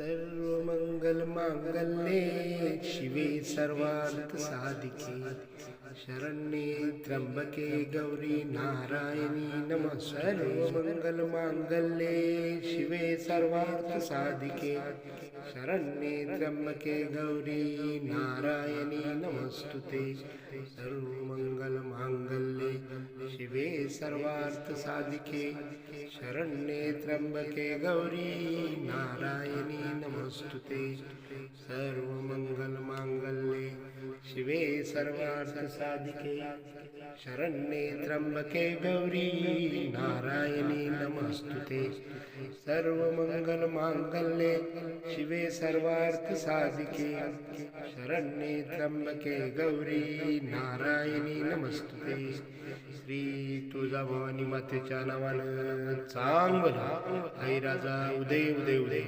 सर्वमंगलमांगल्ये शिवे सर्वार्थ साधिके शरण्ये त्र्यंबके गौरी नारायणी नमस्तुते। सर्वमंगलमांगल्ये शिवे सर्वार्थ साधिके शरण्ये त्र्यंबके गौरी नारायणी नमस्तुते। सर्वमंगलमांगल्ये शिवे सर्वार्थ साधिके शरण्ये त्र्यंबके गौरी नारायणी नमस्तुते। सर्वमंगलमांगल्ये शिवे सर्वार्थ साधिके शरण्ये त्र्यंबके गौरी नारायणी नमस्तुते। सर्वमंगलमांगल्ये शिवे सर्वार्थ साधिके शरण्ये त्र्यंबके गौरी नारायणी नमस्तुते। श्री तुळजाभवानी मातेच्या नावानं चांगला आई राजा उदय उदय उदय।